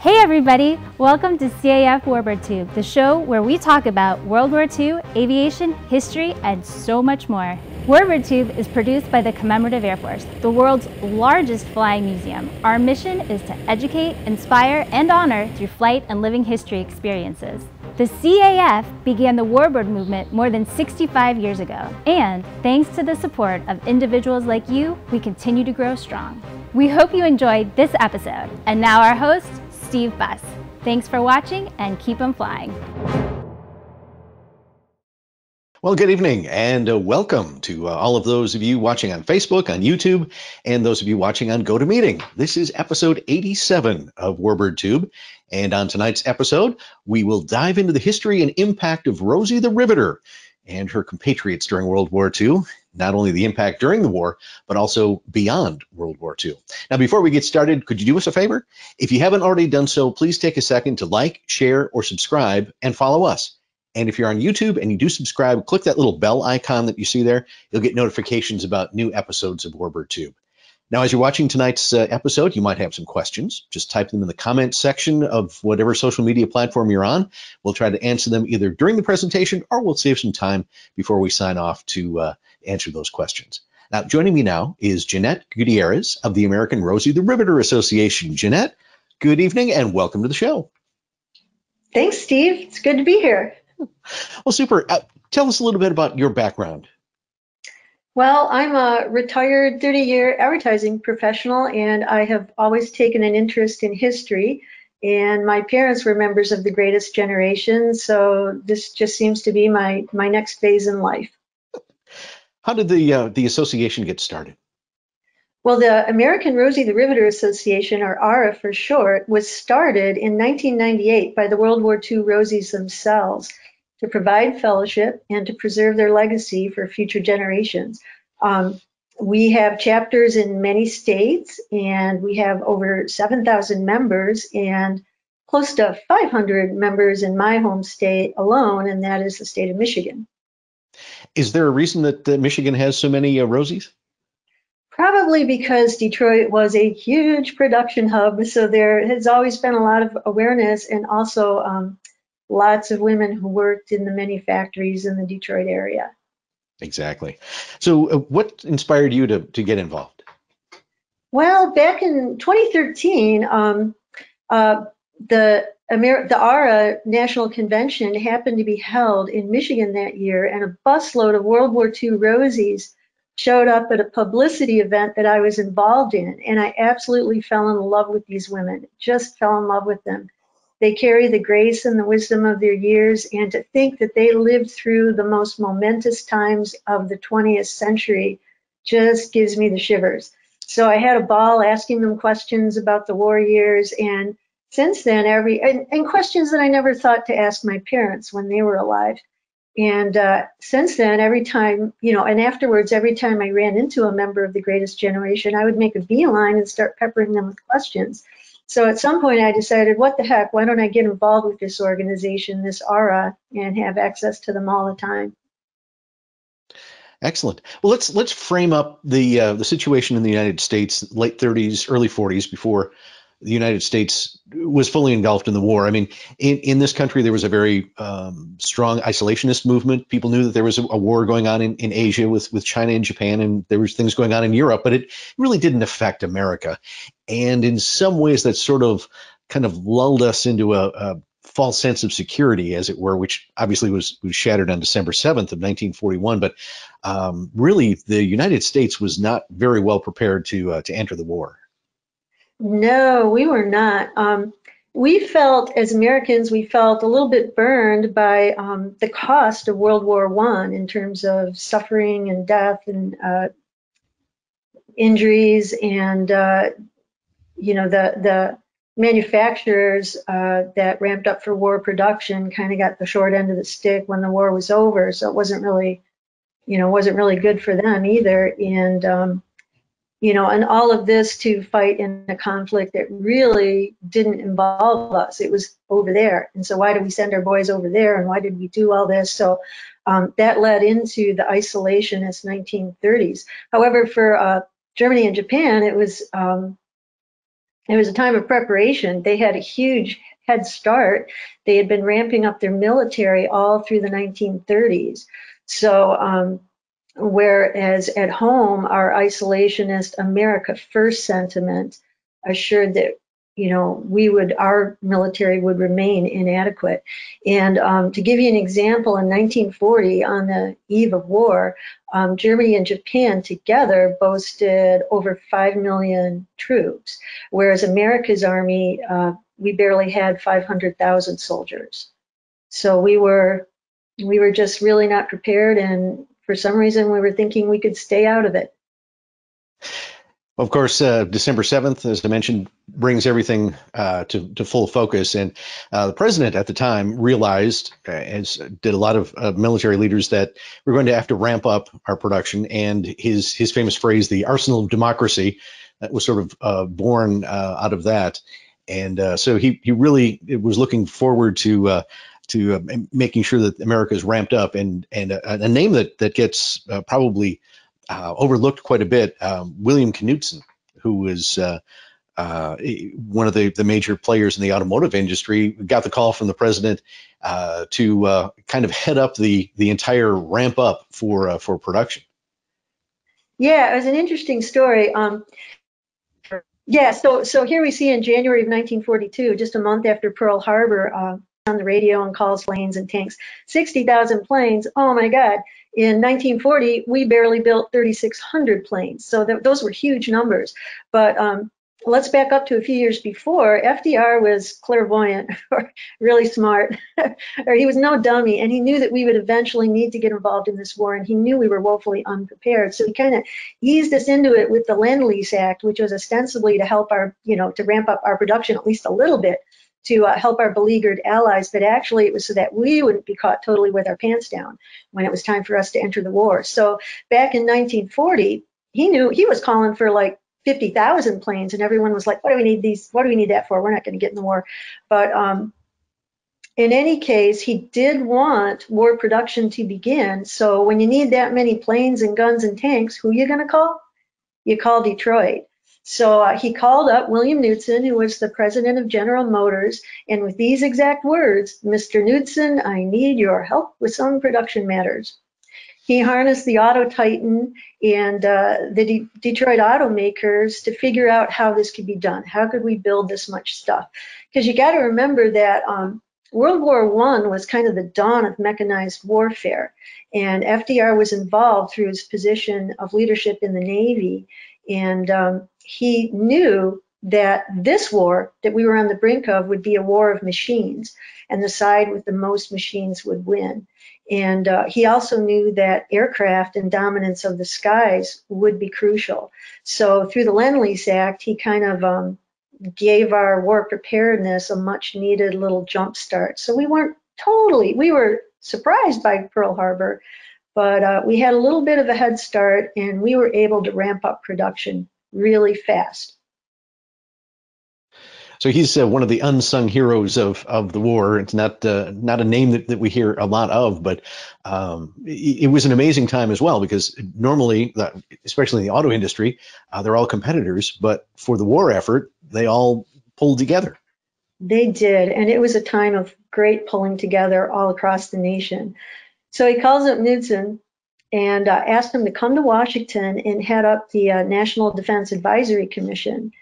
Hey everybody, welcome to CAF Warbird Tube, the show where we talk about World War II, aviation, history, and so much more. Warbird Tube is produced by the Commemorative Air Force, the world's largest flying museum. Our mission is to educate, inspire, and honor through flight and living history experiences. The CAF began the Warbird movement more than 65 years ago, and thanks to the support of individuals like you, we continue to grow strong. We hope you enjoyed this episode, and now our host, Steve Buss. Thanks for watching and keep 'em flying. Well, good evening and welcome to all of those of you watching on Facebook, on YouTube, and those of you watching on GoToMeeting. This is episode 87 of Warbird Tube, and on tonight's episode, we will dive into the history and impact of Rosie the Riveter and her compatriots during World War II, not only the impact during the war, but also beyond World War II. Now, before we get started, could you do us a favor? If you haven't already done so, please take a second to like, share, or subscribe and follow us. And if you're on YouTube and you do subscribe, click that little bell icon that you see there. You'll get notifications about new episodes of Warbird Tube. Now, as you're watching tonight's episode, you might have some questions. Just type them in the comments section of whatever social media platform you're on. We'll try to answer them either during the presentation or we'll save some time before we sign off to answer those questions. Now, joining me now is Jeannette Gutierrez of the American Rosie the Riveter Association. Jeannette, good evening and welcome to the show. Thanks, Steve. It's good to be here. Well, super. Tell us a little bit about your background. Well, I'm a retired 30-year advertising professional, and I have always taken an interest in history. And my parents were members of the Greatest Generation, so this just seems to be my next phase in life. How did the association get started? Well, the American Rosie the Riveter Association, or ARA for short, was started in 1998 by the World War II Rosies themselves to provide fellowship and to preserve their legacy for future generations. We have chapters in many states, and we have over 7,000 members and close to 500 members in my home state alone, and that is the state of Michigan. Is there a reason that Michigan has so many Rosies? Probably because Detroit was a huge production hub, so there has always been a lot of awareness, and also lots of women who worked in the many factories in the Detroit area. Exactly. So what inspired you to get involved? Well, back in 2013, the ARA National Convention happened to be held in Michigan that year, and a busload of World War II Rosies showed up at a publicity event that I was involved in, and I absolutely fell in love with these women, just fell in love with them. They carry the grace and the wisdom of their years, and to think that they lived through the most momentous times of the 20th century just gives me the shivers. So I had a ball asking them questions about the war years, and since then, and questions that I never thought to ask my parents when they were alive. And since then, every time, and afterwards, every time I ran into a member of the Greatest Generation, I would make a beeline and start peppering them with questions. So at some point I decided, what the heck, why don't I get involved with this organization, this ARA, and have access to them all the time? Excellent. Well, let's frame up the situation in the United States, late 30s, early 40s, before the United States was fully engulfed in the war. I mean, in this country, there was a very strong isolationist movement. People knew that there was a war going on in Asia with China and Japan, and there was things going on in Europe, but it really didn't affect America. And in some ways, that sort of kind of lulled us into a false sense of security, as it were, which obviously was shattered on December 7th of 1941. But really, the United States was not very well prepared to enter the war. No, we were not. We felt, as Americans, we felt a little bit burned by the cost of World War I in terms of suffering and death and injuries, and the manufacturers that ramped up for war production kind of got the short end of the stick when the war was over. So it wasn't really good for them either. And and all of this to fight in a conflict that really didn't involve us. It was over there. And so why did we send our boys over there, and why did we do all this? So that led into the isolationist 1930s. However, for Germany and Japan, it was It was a time of preparation. They had a huge head start. They had been ramping up their military all through the 1930s. So, whereas at home, our isolationist America First sentiment assured that, our military would remain inadequate. And to give you an example, in 1940, on the eve of war, Germany and Japan together boasted over 5 million troops, whereas America's army, we barely had 500,000 soldiers. So we were just really not prepared, and for some reason we were thinking we could stay out of it. Of course, December 7th, as I mentioned, brings everything to full focus. And the president at the time realized, as did a lot of military leaders, that we're going to have to ramp up our production. And his famous phrase, the arsenal of democracy, that was sort of born out of that. And so he really was looking forward to making sure that America is ramped up. And a name that gets probably overlooked quite a bit, William Knutson, who was one of the major players in the automotive industry, got the call from the president to kind of head up the entire ramp up for production. Yeah, it was an interesting story. Yeah, so here we see in January of 1942, just a month after Pearl Harbor, on the radio and calls planes and tanks, 60,000 planes. Oh my God. In 1940, we barely built 3,600 planes. So those were huge numbers. But let's back up to a few years before. FDR was clairvoyant, or really smart, or he was no dummy, and he knew that we would eventually need to get involved in this war, and he knew we were woefully unprepared. So he kind of eased us into it with the Lend-Lease Act, which was ostensibly to help to ramp up our production at least a little bit, to help our beleaguered allies, but actually it was so that we wouldn't be caught totally with our pants down when it was time for us to enter the war. So back in 1940, he was calling for like 50,000 planes, and everyone was like, what do we need these? What do we need that for? We're not going to get in the war. But in any case, he did want war production to begin. So when you need that many planes and guns and tanks, who are you going to call? You call Detroit. So he called up William Knutson, who was the president of General Motors, and with these exact words, Mr. Knutson, I need your help with some production matters. He harnessed the Auto Titan and the Detroit automakers to figure out how this could be done. How could we build this much stuff? Because you got to remember that World War I was kind of the dawn of mechanized warfare, and FDR was involved through his position of leadership in the Navy, and he knew that this war that we were on the brink of would be a war of machines, and the side with the most machines would win. And he also knew that aircraft and dominance of the skies would be crucial. So through the Lend-Lease Act, he kind of gave our war preparedness a much needed little jump start. So we were surprised by Pearl Harbor, but we had a little bit of a head start, and we were able to ramp up production really fast. So he's one of the unsung heroes of the war. It's not a name that we hear a lot of, but it was an amazing time as well, because normally, especially in the auto industry, they're all competitors, but for the war effort, they all pulled together. They did, and it was a time of great pulling together all across the nation. So he calls up Knutson and asked him to come to Washington and head up the National Defense Advisory Commission.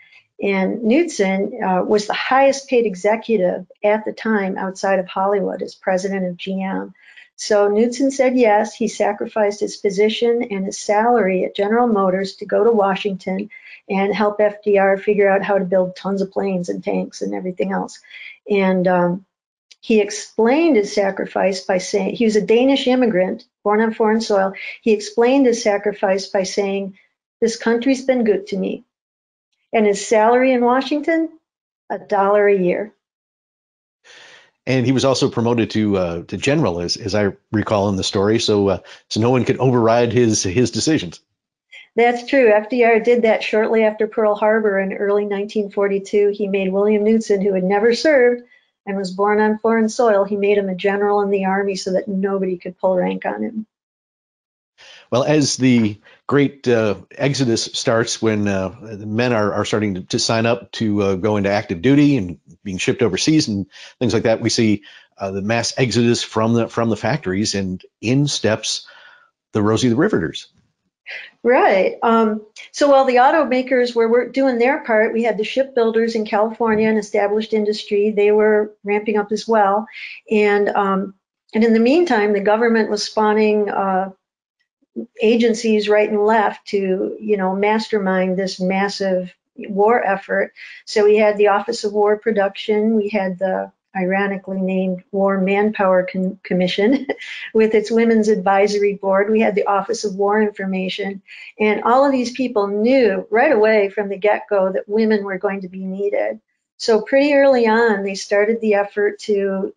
And Knutson was the highest paid executive at the time outside of Hollywood as president of GM. So Knutson said yes. He sacrificed his position and his salary at General Motors to go to Washington and help FDR figure out how to build tons of planes and tanks and everything else. And he explained his sacrifice by saying, he was a Danish immigrant born on foreign soil. He explained his sacrifice by saying, this country's been good to me. And his salary in Washington, $1 a year. And he was also promoted to general, as I recall in the story, so no one could override his decisions. That's true. FDR did that shortly after Pearl Harbor in early 1942. He made William Knutson, who had never served and was born on foreign soil, he made him a general in the Army so that nobody could pull rank on him. Well, as the great exodus starts when the men are starting to sign up to go into active duty and being shipped overseas and things like that. We see the mass exodus from the factories, and in steps the Rosie the Riveters. Right. So while the automakers were doing their part, we had the shipbuilders in California, an established industry. They were ramping up as well. And in the meantime, the government was spawning agencies right and left to, mastermind this massive war effort. So we had the Office of War Production. We had the ironically named War Manpower Commission with its Women's Advisory Board. We had the Office of War Information. And all of these people knew right away from the get-go that women were going to be needed. So pretty early on, they started the effort to,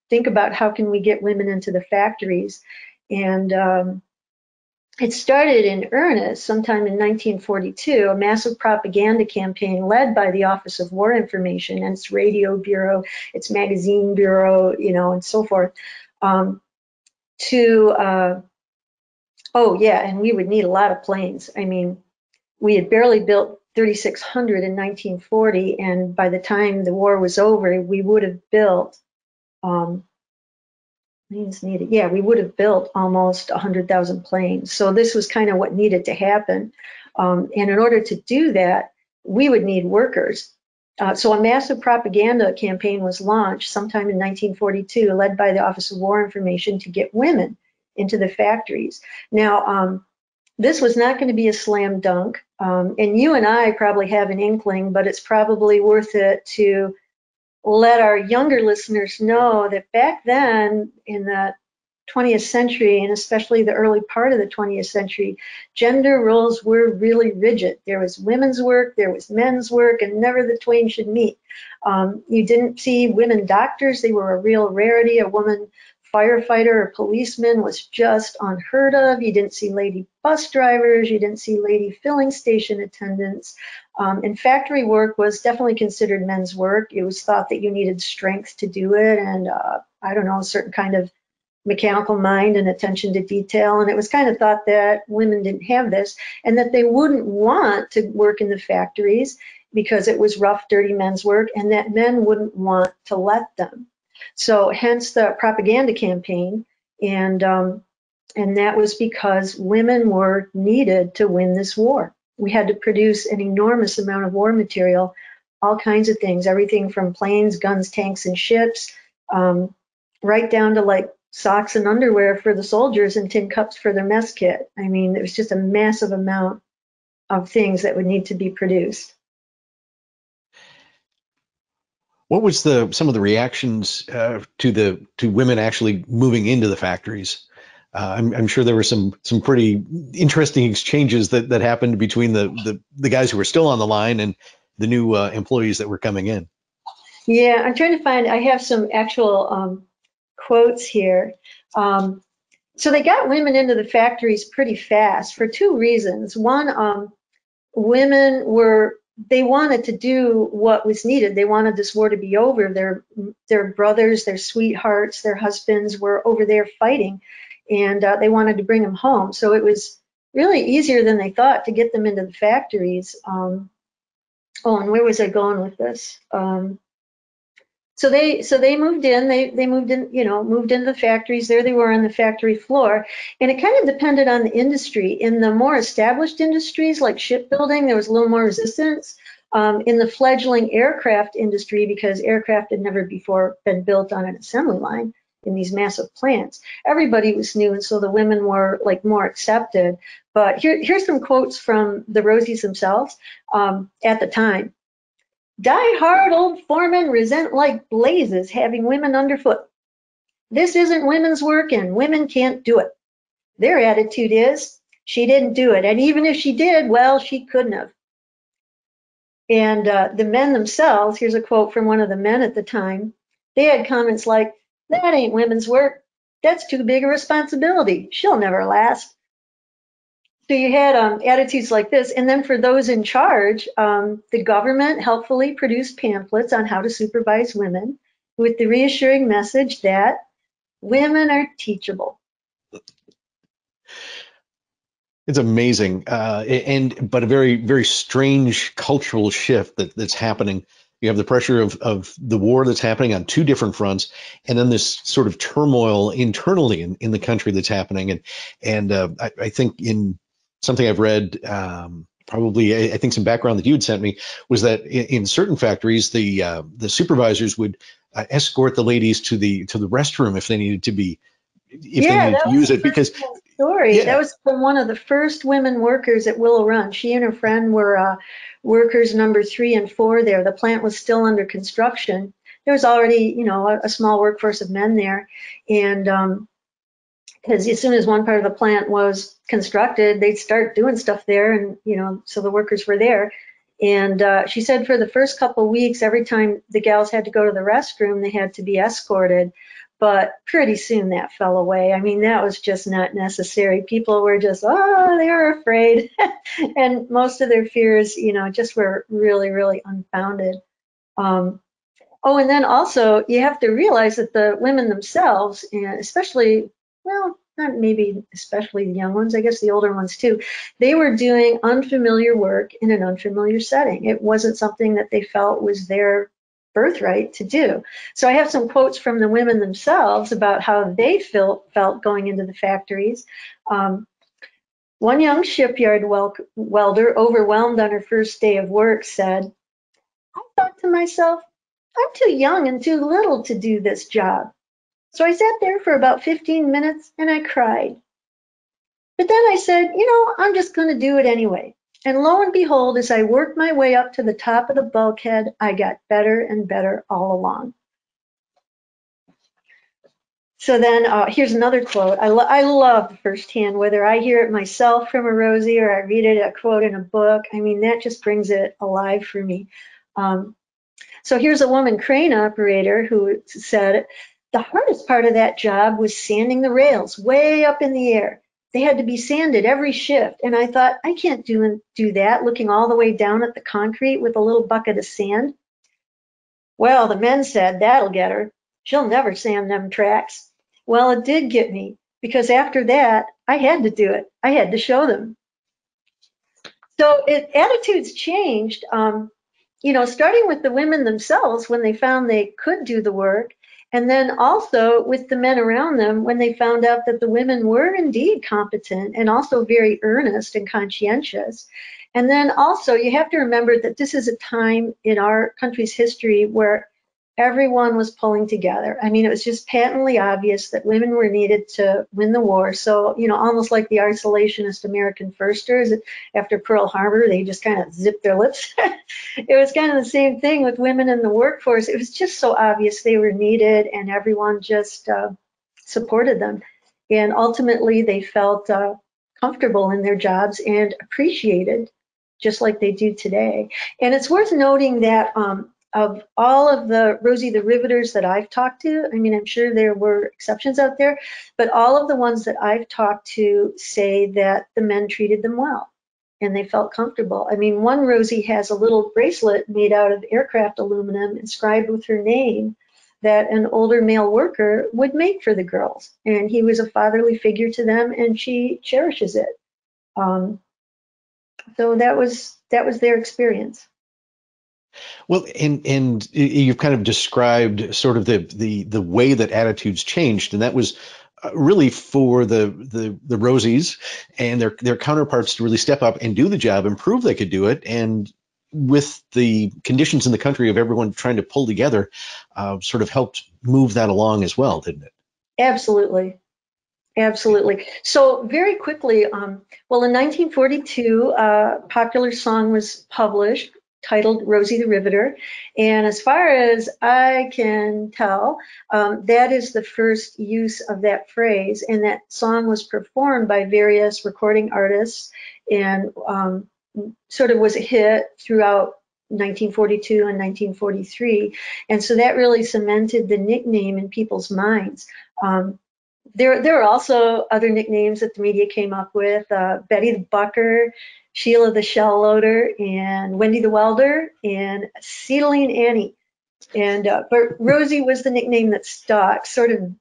think about how can we get women into the factories. And it started in earnest sometime in 1942, a massive propaganda campaign led by the Office of War Information and its radio bureau, its magazine bureau, and so forth, and we would need a lot of planes. I mean, we had barely built 3,600 in 1940, and by the time the war was over, we would have built we would have built almost 100,000 planes. So this was kind of what needed to happen. And in order to do that, we would need workers. So a massive propaganda campaign was launched sometime in 1942, led by the Office of War Information, to get women into the factories. Now, this was not going to be a slam dunk. And you and I probably have an inkling, but it's probably worth it to let our younger listeners know that back then in the 20th century, and especially the early part of the 20th century, gender roles were really rigid. There was women's work, there was men's work, and never the twain should meet. You didn't see women doctors. They were a real rarity. A woman firefighter or policeman was just unheard of. You didn't see lady bus drivers. You didn't see lady filling station attendants. And factory work was definitely considered men's work. It was thought that you needed strength to do it, and a certain kind of mechanical mind and attention to detail. And it was kind of thought that women didn't have this, and that they wouldn't want to work in the factories because it was rough, dirty men's work, and that men wouldn't want to let them. So hence the propaganda campaign, and that was because women were needed to win this war. We had to produce an enormous amount of war material, all kinds of things, everything from planes, guns, tanks, and ships, right down to like socks and underwear for the soldiers and tin cups for their mess kit. I mean, it was just a massive amount of things that would need to be produced. What was some of the reactions to women actually moving into the factories? I'm sure there were some pretty interesting exchanges that happened between the guys who were still on the line and the new employees that were coming in. Yeah, I'm trying to find, I have some actual quotes here. So they got women into the factories pretty fast for two reasons. One, women they wanted to do what was needed. They wanted this war to be over. Their brothers, their sweethearts, their husbands were over there fighting, and they wanted to bring them home. So it was really easier than they thought to get them into the factories. And where was I going with this? So they moved in. They moved in. Moved into the factories. There they were on the factory floor, and it kind of depended on the industry. In the more established industries like shipbuilding, there was a little more resistance. In the fledgling aircraft industry, because aircraft had never before been built on an assembly line in these massive plants, everybody was new, and so the women were like more accepted. But here's some quotes from the Rosies themselves at the time. Die-hard old foremen resent like blazes having women underfoot. This isn't women's work and women can't do it. Their attitude is, she didn't do it, and even if she did, well, she couldn't have. And the men themselves, here's a quote from one of the men at the time, they had comments like, that ain't women's work. That's too big a responsibility. She'll never last. So you had attitudes like this. And then for those in charge, the government helpfully produced pamphlets on how to supervise women with the reassuring message that women are teachable. It's amazing, but a very, very strange cultural shift that's happening. You have the pressure of the war that's happening on two different fronts, and then this sort of turmoil internally in the country that's happening. I think in something I've read, probably I think some background that you had sent me was that in certain factories, the supervisors would escort the ladies to the restroom if they needed to be if they Yeah, needed that to was use a it pretty because cool story. That yeah. was from one of the first women workers at Willow Run. She and her friend were workers number 3 and 4 there. The plant was still under construction. There was already, a small workforce of men there. And because as soon as one part of the plant was constructed, they'd start doing stuff there. And, so the workers were there. And she said for the first couple of weeks, every time the gals had to go to the restroom, they had to be escorted. But pretty soon that fell away. I mean, that was just not necessary. People were just, they were afraid. And most of their fears, just were really, really unfounded. And then also you have to realize that the women themselves, and especially, well, not maybe especially the young ones, I guess the older ones too, they were doing unfamiliar work in an unfamiliar setting. It wasn't something that they felt was their birthright to do. So I have some quotes from the women themselves about how they felt going into the factories. One young shipyard welder, overwhelmed on her first day of work, said, "I thought to myself, I'm too young and too little to do this job. So I sat there for about 15 minutes and I cried. But then I said, I'm just going to do it anyway. And lo and behold, as I worked my way up to the top of the bulkhead, I got better and better all along." So then here's another quote. I love firsthand, whether I hear it myself from a Rosie or I read it, a quote in a book. I mean, that just brings it alive for me. So here's a woman crane operator who said, "The hardest part of that job was sanding the rails way up in the air. They had to be sanded every shift. And I thought, I can't do that, looking all the way down at the concrete with a little bucket of sand." Well, the men said, "That'll get her. She'll never sand them tracks." Well, it did get me, because after that, I had to do it. I had to show them. So attitudes changed, starting with the women themselves when they found they could do the work, and then also with the men around them when they found out that the women were indeed competent and also very earnest and conscientious. And then also you have to remember that this is a time in our country's history where everyone was pulling together. I mean, it was just patently obvious that women were needed to win the war. So, almost like the isolationist American firsters after Pearl Harbor, they just kind of zipped their lips. It was kind of the same thing with women in the workforce. It was just so obvious they were needed, and everyone just supported them. And ultimately, they felt comfortable in their jobs and appreciated, just like they do today. And it's worth noting that of all of the Rosie the Riveters that I've talked to, I mean, I'm sure there were exceptions out there, but all of the ones that I've talked to say that the men treated them well and they felt comfortable. I mean, one Rosie has a little bracelet made out of aircraft aluminum inscribed with her name that an older male worker would make for the girls. And he was a fatherly figure to them, and she cherishes it. So that was their experience. Well, and you've kind of described sort of the way that attitudes changed, and that was really for the Rosies and their counterparts to really step up and do the job and prove they could do it. And with the conditions in the country of everyone trying to pull together, sort of helped move that along as well, didn't it? Absolutely. Absolutely. So very quickly, well, in 1942, a popular song was published titled Rosie the Riveter. And as far as I can tell, that is the first use of that phrase. And that song was performed by various recording artists and sort of was a hit throughout 1942 and 1943. And so that really cemented the nickname in people's minds. There are also other nicknames that the media came up with, Betty the Bucker, Sheila the Shell Loader, and Wendy the Welder, and Seedling Annie. And but Rosie was the nickname that stuck, sort of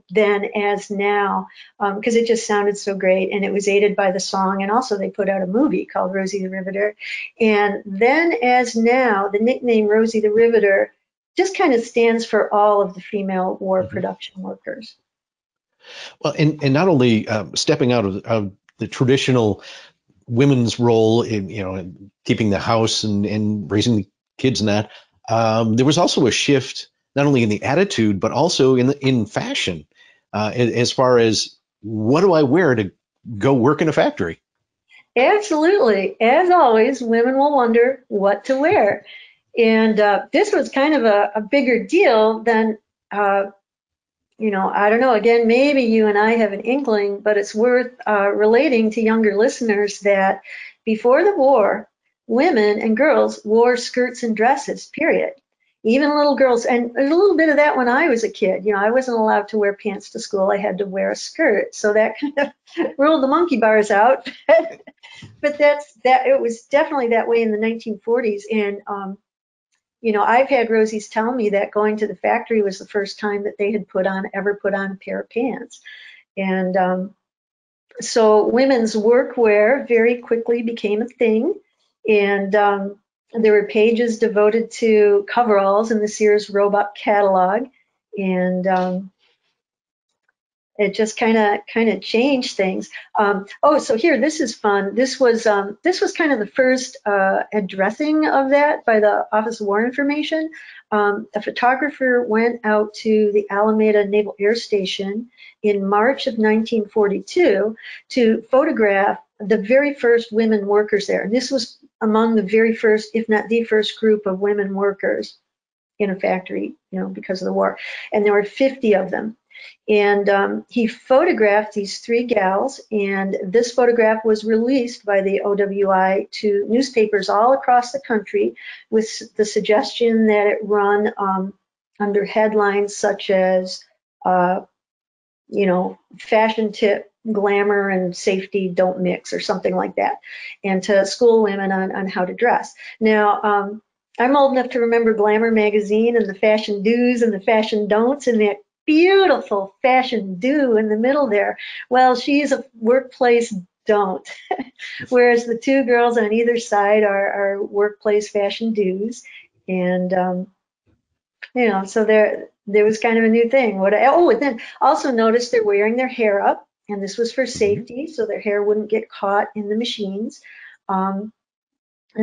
then as now, because it just sounded so great, and it was aided by the song, and also they put out a movie called Rosie the Riveter. And then as now, the nickname Rosie the Riveter just kind of stands for all of the female war production workers. Well, and not only stepping out of the traditional women's role in, in keeping the house and raising the kids and that, there was also a shift not only in the attitude but also in fashion, as far as what do I wear to go work in a factory. Absolutely. As always, women will wonder what to wear. And this was kind of a bigger deal than, I don't know, again, maybe you and I have an inkling, but it's worth relating to younger listeners that before the war, women and girls wore skirts and dresses, period. Even little girls, and there's a little bit of that when I was a kid. I wasn't allowed to wear pants to school. I had to wear a skirt. So that kind of ruled the monkey bars out. But it was definitely that way in the 1940s. And, I've had Rosies tell me that going to the factory was the first time that they had ever put on a pair of pants. And so women's workwear very quickly became a thing. And there were pages devoted to coveralls in the Sears Roebuck catalog. And it just kind of changed things. So here, this is fun. This was kind of the first addressing of that by the Office of War Information. A photographer went out to the Alameda Naval Air Station in March of 1942 to photograph the very first women workers there. And this was among the very first, if not the first, group of women workers in a factory, because of the war. And there were 50 of them. And he photographed these three gals, and this photograph was released by the OWI to newspapers all across the country with the suggestion that it run under headlines such as, fashion tip, glamour and safety don't mix, or something like that, and to school women on how to dress. Now, I'm old enough to remember Glamour magazine and the fashion do's and the fashion don'ts, and that beautiful fashion do in the middle there. Well, she's a workplace don't, whereas the two girls on either side are workplace fashion do's. And so there was kind of a new thing. And then also notice they're wearing their hair up, and this was for safety, so their hair wouldn't get caught in the machines. And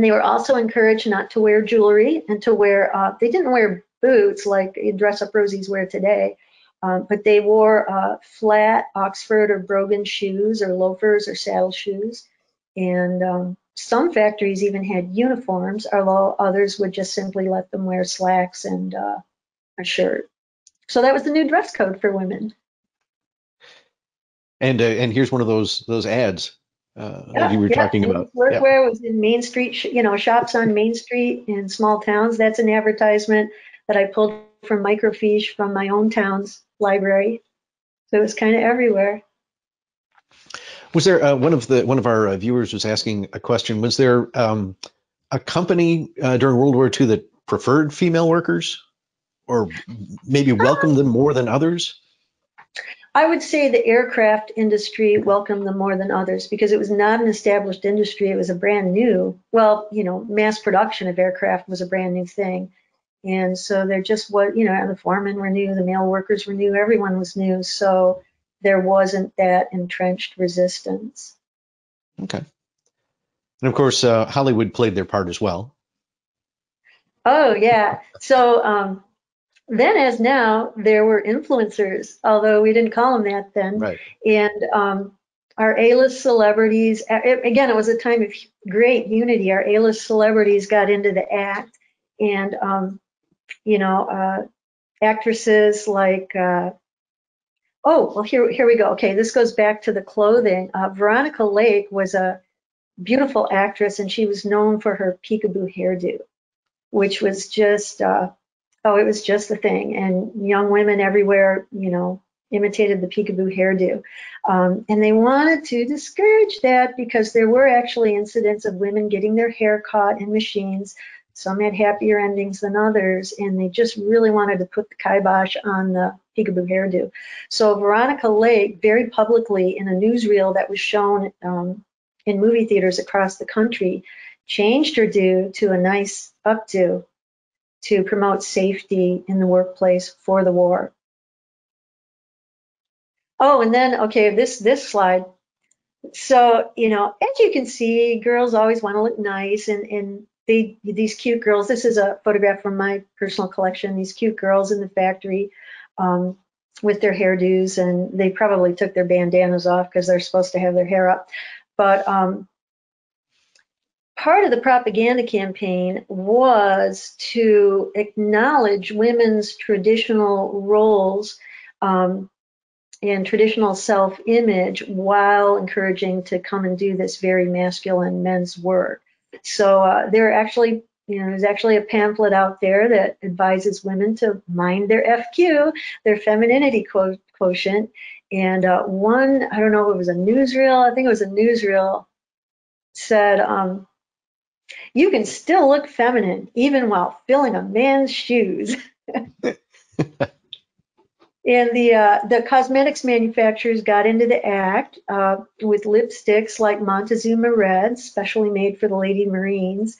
they were also encouraged not to wear jewelry and to wear, they didn't wear boots like dress up Rosies wear today, but they wore flat Oxford or Brogan shoes or loafers or saddle shoes. And some factories even had uniforms, although others would just simply let them wear slacks and a shirt. So that was the new dress code for women. And here's one of those ads that you were talking about. Workwear was in Main Street, shops on Main Street in small towns. That's an advertisement that I pulled from microfiche from my own town's library. So it was kind of everywhere. Was there one of our viewers was asking a question? Was there a company during World War II that preferred female workers, or maybe welcomed them more than others? I would say the aircraft industry welcomed them more than others because it was not an established industry. It was a brand new, mass production of aircraft was a brand new thing. And so there just was, the foremen were new, the male workers were new, everyone was new. So there wasn't that entrenched resistance. Okay. And of course, Hollywood played their part as well. Oh, yeah. So then as now, there were influencers, although we didn't call them that then. Right. And our A-list celebrities, again, it was a time of great unity. Our A-list celebrities got into the act, and, actresses like, here we go. Okay, this goes back to the clothing. Veronica Lake was a beautiful actress, and she was known for her peekaboo hairdo, which was just, it was just the thing. And young women everywhere, imitated the peekaboo hairdo. And they wanted to discourage that because there were actually incidents of women getting their hair caught in machines. Some had happier endings than others, and they just really wanted to put the kibosh on the peekaboo hairdo. So Veronica Lake very publicly in a newsreel that was shown in movie theaters across the country changed her do to a nice updo to promote safety in the workplace for the war. Oh, and then, okay, this slide. So, you know, as you can see, girls always want to look nice, and these cute girls, this is a photograph from my personal collection, these cute girls in the factory with their hairdos, and they probably took their bandanas off because they're supposed to have their hair up. But part of the propaganda campaign was to acknowledge women's traditional roles and traditional self-image while encouraging to come and do this very masculine men's work. So there actually, you know, there's actually a pamphlet out there that advises women to mind their FQ, their femininity quotient. And one, I don't know if it was a newsreel, I think it was a newsreel, said, you can still look feminine even while filling a man's shoes. And the cosmetics manufacturers got into the act with lipsticks like Montezuma Red, specially made for the Lady Marines,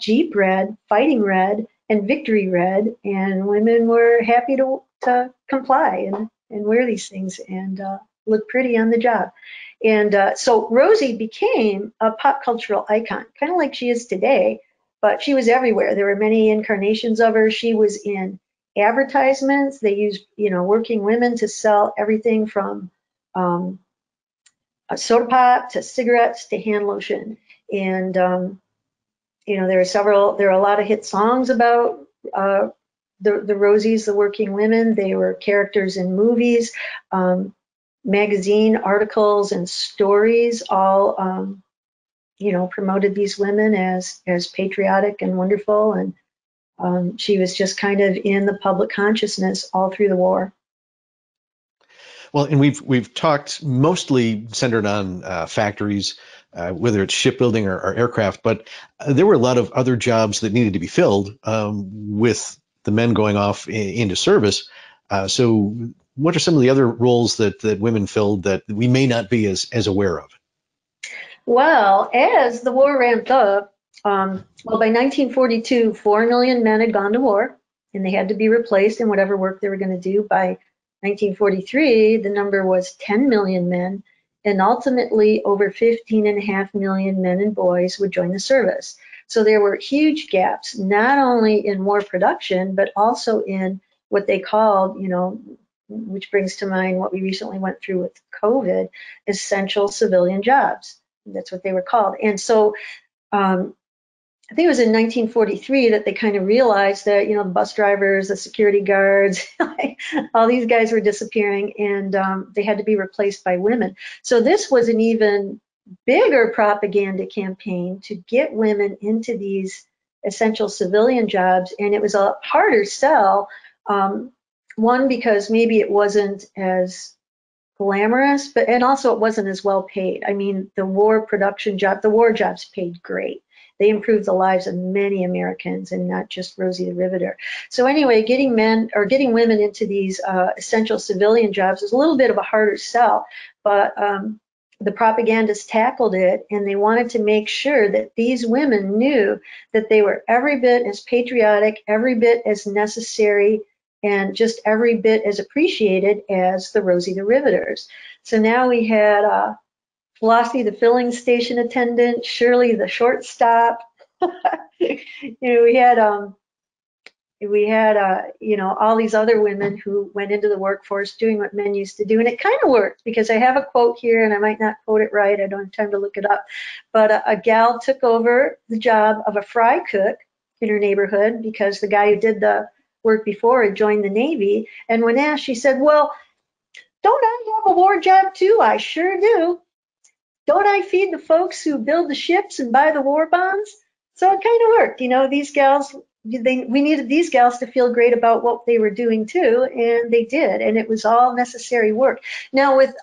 Jeep Red, Fighting Red, and Victory Red. And women were happy to comply and wear these things and look pretty on the job. And so Rosie became a pop cultural icon, kind of like she is today, but she was everywhere. There were many incarnations of her. She was in advertisements. They used, you know, working women to sell everything from a soda pop to cigarettes to hand lotion. And, you know, there are a lot of hit songs about the Rosies, the working women. They were characters in movies, magazine articles and stories, all, you know, promoted these women as patriotic and wonderful. And she was just kind of in the public consciousness all through the war. Well, and we've talked mostly centered on factories, whether it's shipbuilding or aircraft, but there were a lot of other jobs that needed to be filled with the men going off into service. So what are some of the other roles that women filled that we may not be as aware of? Well, as the war ramped up, well, by 1942, 4 million men had gone to war, and they had to be replaced in whatever work they were going to do. By 1943, the number was 10 million men, and ultimately over 15.5 million men and boys would join the service. So there were huge gaps, not only in war production, but also in what they called, you know, which brings to mind what we recently went through with COVID, essential civilian jobs. That's what they were called. And so I think it was in 1943 that they kind of realized that, you know, the bus drivers, the security guards, all these guys were disappearing, and they had to be replaced by women. So this was an even bigger propaganda campaign to get women into these essential civilian jobs, and it was a harder sell. One, because maybe it wasn't as glamorous, and also it wasn't as well paid. I mean, the war jobs paid great. They improved the lives of many Americans, and not just Rosie the Riveter. So anyway, getting women into these essential civilian jobs is a little bit of a harder sell, but the propagandists tackled it, and they wanted to make sure that these women knew that they were every bit as patriotic, every bit as necessary, and just every bit as appreciated as the Rosie the Riveters. So now we had Flossie the filling station attendant, Shirley the shortstop. You know, we had you know, all these other women who went into the workforce doing what men used to do, and it kind of worked, because I have a quote here, and I might not quote it right. I don't have time to look it up, but a gal took over the job of a fry cook in her neighborhood because the guy who did the work before had joined the Navy, and when asked, she said, "Well, don't I have a war job too? I sure do. Don't I feed the folks who build the ships and buy the war bonds?" So it kind of worked. You know, these gals, we needed these gals to feel great about what they were doing too, and they did, and it was all necessary work. Now with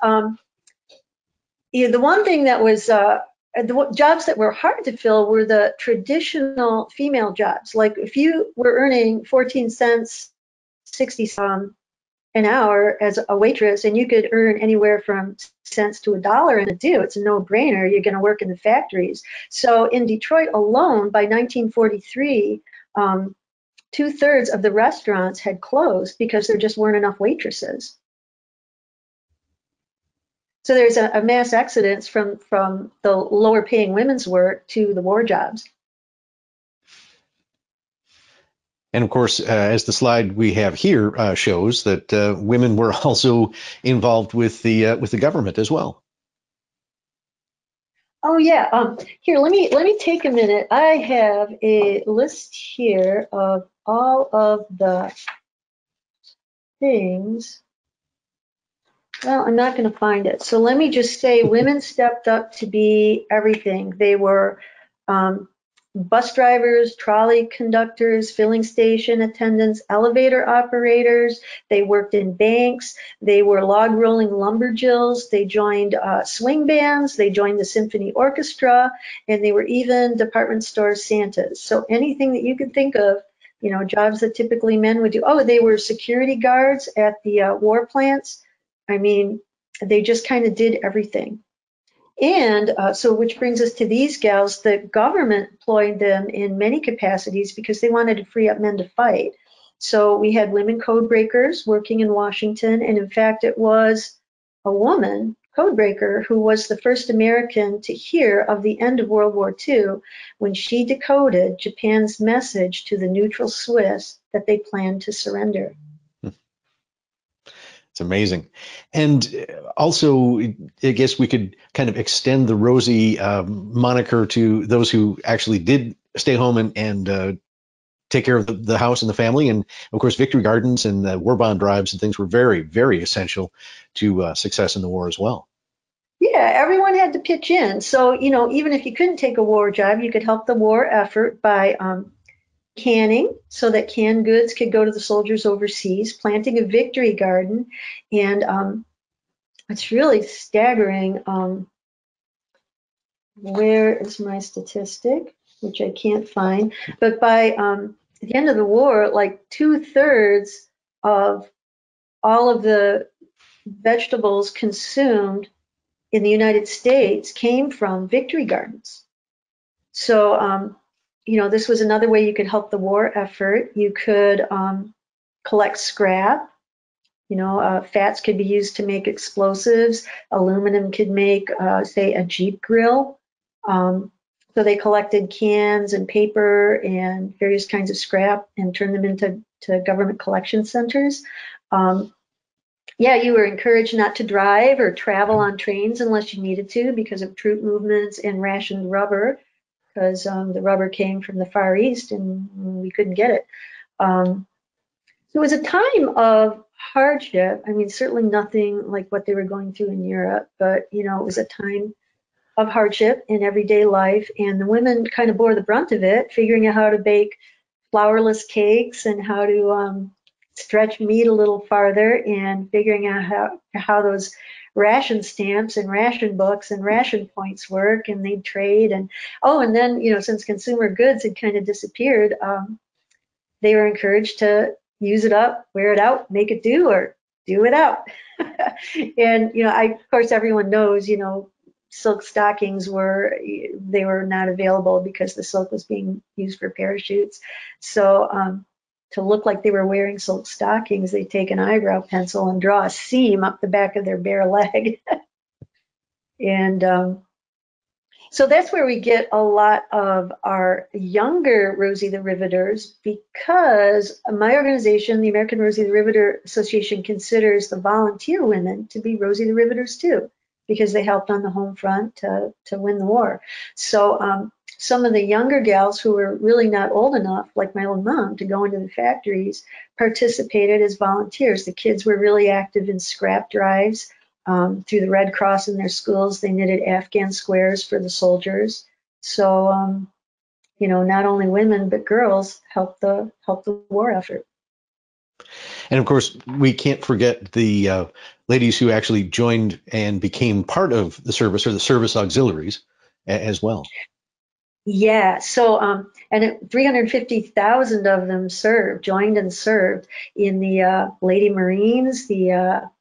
you know, the one thing that was the jobs that were hard to fill were the traditional female jobs. Like if you were earning 14 cents, 60 cents an hour as a waitress, and you could earn anywhere from cents to $1 in a do. It's a no-brainer. You're going to work in the factories. So in Detroit alone, by 1943, 2/3 of the restaurants had closed because there just weren't enough waitresses. So there's a mass exodus from the lower paying women's work to the war jobs. And of course, as the slide we have here shows, that women were also involved with the government as well. Oh yeah. Here, let me take a minute. I have a list here of all of the things. Well, I'm not going to find it. So let me just say women stepped up to be everything. They were bus drivers, trolley conductors, filling station attendants, elevator operators. They worked in banks. They were log rolling lumberjills. They joined swing bands. They joined the symphony orchestra, and they were even department store Santas. So anything that you could think of, you know, jobs that typically men would do. Oh, they were security guards at the war plants. I mean, they just kind of did everything. And so which brings us to these gals. The government employed them in many capacities because they wanted to free up men to fight. So we had women code breakers working in Washington. And in fact, it was a woman code breaker who was the first American to hear of the end of World War II when she decoded Japan's message to the neutral Swiss that they planned to surrender. It's amazing. And also, I guess we could kind of extend the Rosie moniker to those who actually did stay home and take care of the house and the family. And of course, victory gardens and war bond drives and things were very, very essential to success in the war as well. Yeah, everyone had to pitch in. So, you know, even if you couldn't take a war job, you could help the war effort by canning so that canned goods could go to the soldiers overseas, planting a victory garden, and it's really staggering. Where is my statistic, which I can't find? But by the end of the war, like 2/3 of all of the vegetables consumed in the United States came from victory gardens. So, you know, this was another way you could help the war effort. You could collect scrap. You know, fats could be used to make explosives. Aluminum could make, say, a Jeep grill. So they collected cans and paper and various kinds of scrap and turned them into government collection centers. Yeah, you were encouraged not to drive or travel on trains unless you needed to because of troop movements and rationed rubber, because the rubber came from the Far East and we couldn't get it. So it was a time of hardship. I mean, certainly nothing like what they were going through in Europe, but, you know, it was a time of hardship in everyday life, and the women kind of bore the brunt of it, figuring out how to bake flourless cakes and how to stretch meat a little farther, and figuring out how those ration stamps and ration books and ration points work, and they'd trade. And and then, you know, since consumer goods had kind of disappeared, they were encouraged to use it up, wear it out, make it do, or do it out. And, you know, of course, everyone knows, you know, silk stockings were not available because the silk was being used for parachutes. So to look like they were wearing silk stockings, they take an eyebrow pencil and draw a seam up the back of their bare leg. And so that's where we get a lot of our younger Rosie the Riveters, because my organization, the American Rosie the Riveter Association, considers the volunteer women to be Rosie the Riveters too, because they helped on the home front to win the war. So some of the younger gals who were really not old enough, like my own mom, to go into the factories, participated as volunteers. The kids were really active in scrap drives. Through the Red Cross in their schools, they knitted Afghan squares for the soldiers. So, you know, not only women but girls helped the war effort. And of course, we can't forget the ladies who actually joined and became part of the service, or the service auxiliaries as well. Yeah, so and 350,000 of them joined and served in the Lady Marines, the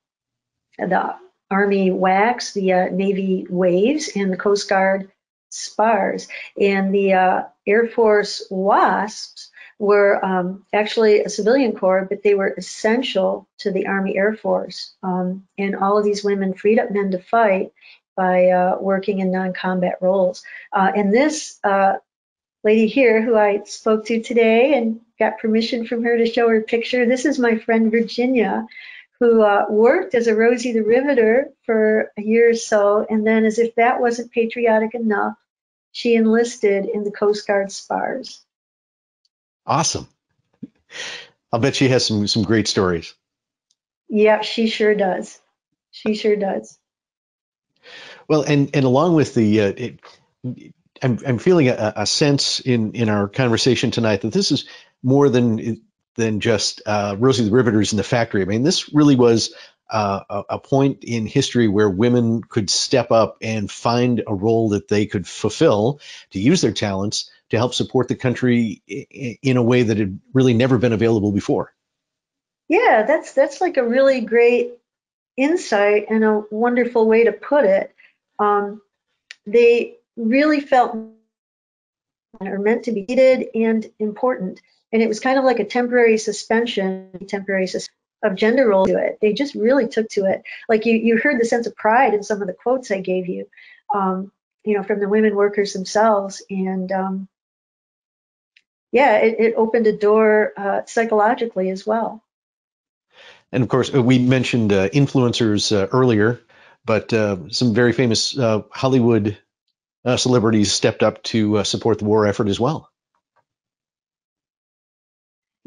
Army WACs, the Navy Waves, and the Coast Guard SPARs. And the Air Force WASPs were actually a civilian corps, but they were essential to the Army Air Force. And all of these women freed up men to fight by working in non-combat roles. And this lady here, who I spoke to today and got permission from her to show her picture, this is my friend Virginia, who worked as a Rosie the Riveter for a year or so, and then, as if that wasn't patriotic enough, she enlisted in the Coast Guard SPARs. Awesome. I'll bet she has some great stories. Yeah, she sure does. She sure does. Well, and along with I'm feeling a sense in our conversation tonight that this is more than just Rosie the Riveters in the factory. I mean, this really was a point in history where women could step up and find a role that they could fulfill to use their talents to help support the country in a way that had really never been available before. Yeah, that's like a really great insight and a wonderful way to put it. They really felt are meant to be needed and important. And it was kind of like a temporary suspension of gender roles to it. They just really took to it. Like you heard the sense of pride in some of the quotes I gave you, from the women workers themselves. And yeah, it opened a door psychologically as well. And of course, we mentioned influencers earlier, but some very famous Hollywood celebrities stepped up to support the war effort as well.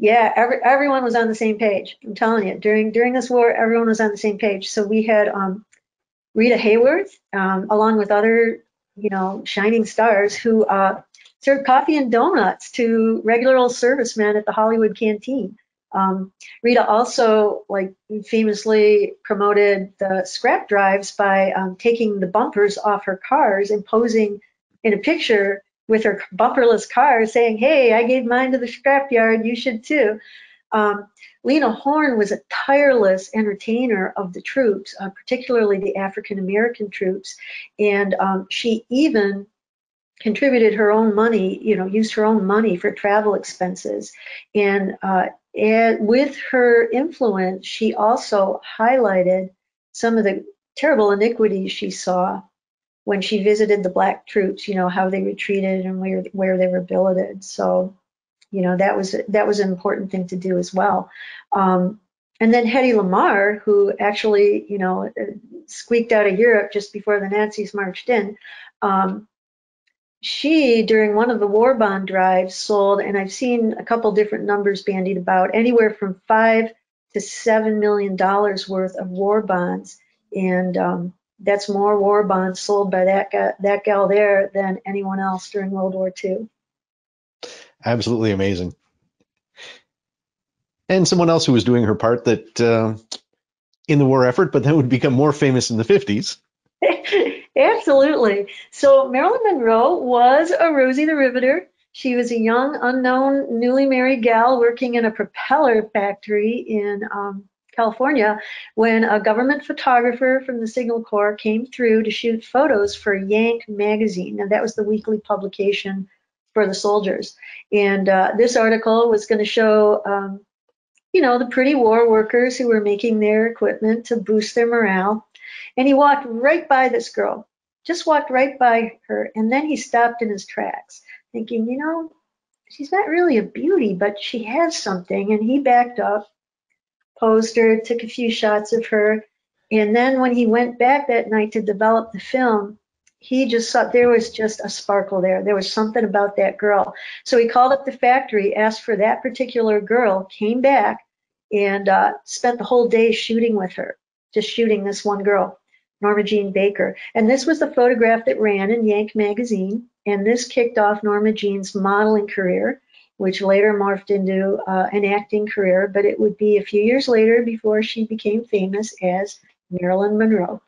Yeah, everyone was on the same page. I'm telling you, during this war, everyone was on the same page. So we had Rita Hayworth, along with other, shining stars who served coffee and donuts to regular old servicemen at the Hollywood canteen. Rita also, like, famously promoted the scrap drives by taking the bumpers off her cars and posing in a picture with her bumperless car saying, "Hey, I gave mine to the scrapyard, you should too." Lena Horne was a tireless entertainer of the troops, particularly the African American troops, and she even contributed her own money, used her own money for travel expenses. And with her influence, she also highlighted some of the terrible iniquities she saw when she visited the black troops, how they were treated and where they were billeted. So, that was an important thing to do as well. And then Hedy Lamarr, who actually, squeaked out of Europe just before the Nazis marched in, she, during one of the war bond drives, sold, and I've seen a couple different numbers bandied about, anywhere from $5 to $7 million worth of war bonds. And that's more war bonds sold by that gal there than anyone else during World War II. Absolutely amazing. And someone else who was doing her part that in the war effort, but then would become more famous in the 50s. Absolutely. So Marilyn Monroe was a Rosie the Riveter. She was a young, unknown, newly married gal working in a propeller factory in California when a government photographer from the Signal Corps came through to shoot photos for Yank magazine. And that was the weekly publication for the soldiers. And this article was going to show, the pretty war workers who were making their equipment to boost their morale. And he walked right by this girl, just walked right by her. And then he stopped in his tracks, thinking, she's not really a beauty, but she has something. And he backed up, posed her, took a few shots of her. And then when he went back that night to develop the film, he just saw there was just a sparkle there. There was something about that girl. So he called up the factory, asked for that particular girl, came back, and spent the whole day shooting with her, just shooting this one girl, Norma Jean Baker. And this was the photograph that ran in Yank magazine. And this kicked off Norma Jean's modeling career, which later morphed into an acting career. But it would be a few years later before she became famous as Marilyn Monroe.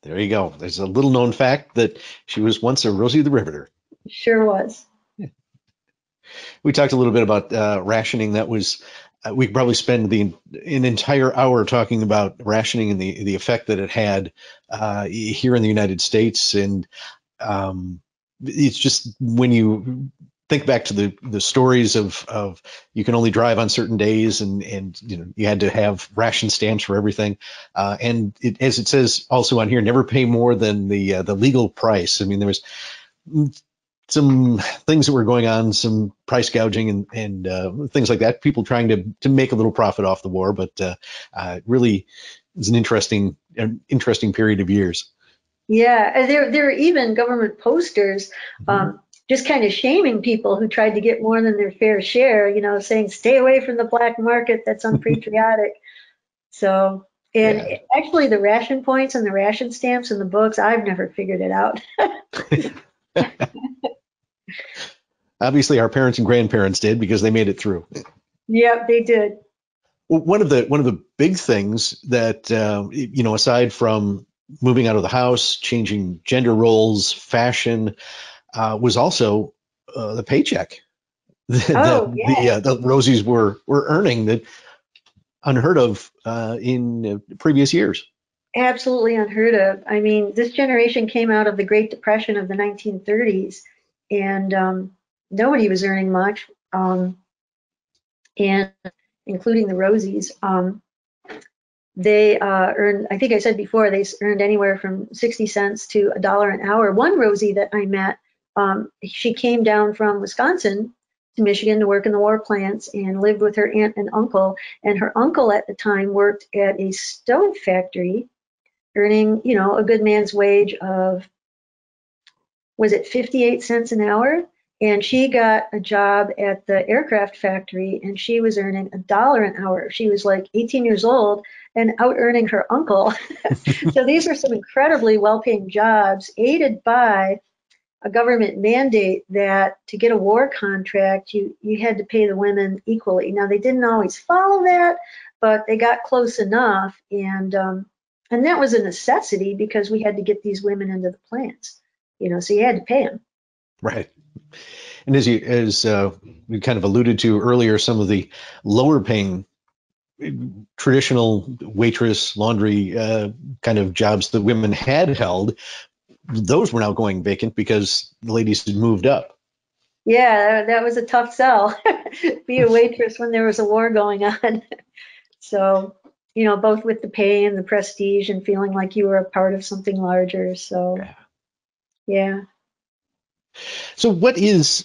There you go. There's a little known fact that she was once a Rosie the Riveter. Sure was. We talked a little bit about rationing. That was we could probably spend an entire hour talking about rationing and the effect that it had here in the United States. And it's just when you think back to the stories of you can only drive on certain days, and you know, you had to have ration stamps for everything, and as it says also on here, never pay more than the legal price. I mean, there was some things that were going on, some price gouging and things like that, people trying to make a little profit off the war, but it really is an interesting period of years. Yeah, and there were even government posters just kind of shaming people who tried to get more than their fair share, you know, saying, stay away from the black market, that's unpatriotic. So, and Yeah. actually the ration points and the ration stamps in the books, I've never figured it out. Obviously, our parents and grandparents did because they made it through. Yep, they did. Well, one of the big things that you know, aside from moving out of the house, changing gender roles, fashion, was also the paycheck Oh, yeah. the Rosies were earning, that unheard of in previous years. Absolutely unheard of. I mean, this generation came out of the Great Depression of the 1930s, and nobody was earning much, and including the Rosies. They earned, I think I said before, they earned anywhere from 60 cents to $1 an hour. One Rosie that I met, she came down from Wisconsin to Michigan to work in the war plants and lived with her aunt and uncle. And her uncle at the time worked at a stone factory, earning, you know, a good man's wage of, was it 58 cents an hour? And she got a job at the aircraft factory and she was earning $1 an hour. She was like 18 years old and out earning her uncle. So these are some incredibly well-paying jobs, aided by a government mandate that to get a war contract, you had to pay the women equally. Now, they didn't always follow that, but they got close enough. And that was a necessity because we had to get these women into the plants, you know, so you had to pay them. Right. And as we kind of alluded to earlier, some of the lower paying traditional waitress, laundry kind of jobs that women had held, those were now going vacant because the ladies had moved up. Yeah, that was a tough sell. Be a waitress when there was a war going on. So, you know, both with the pay and the prestige and feeling like you were a part of something larger. So, yeah. So what is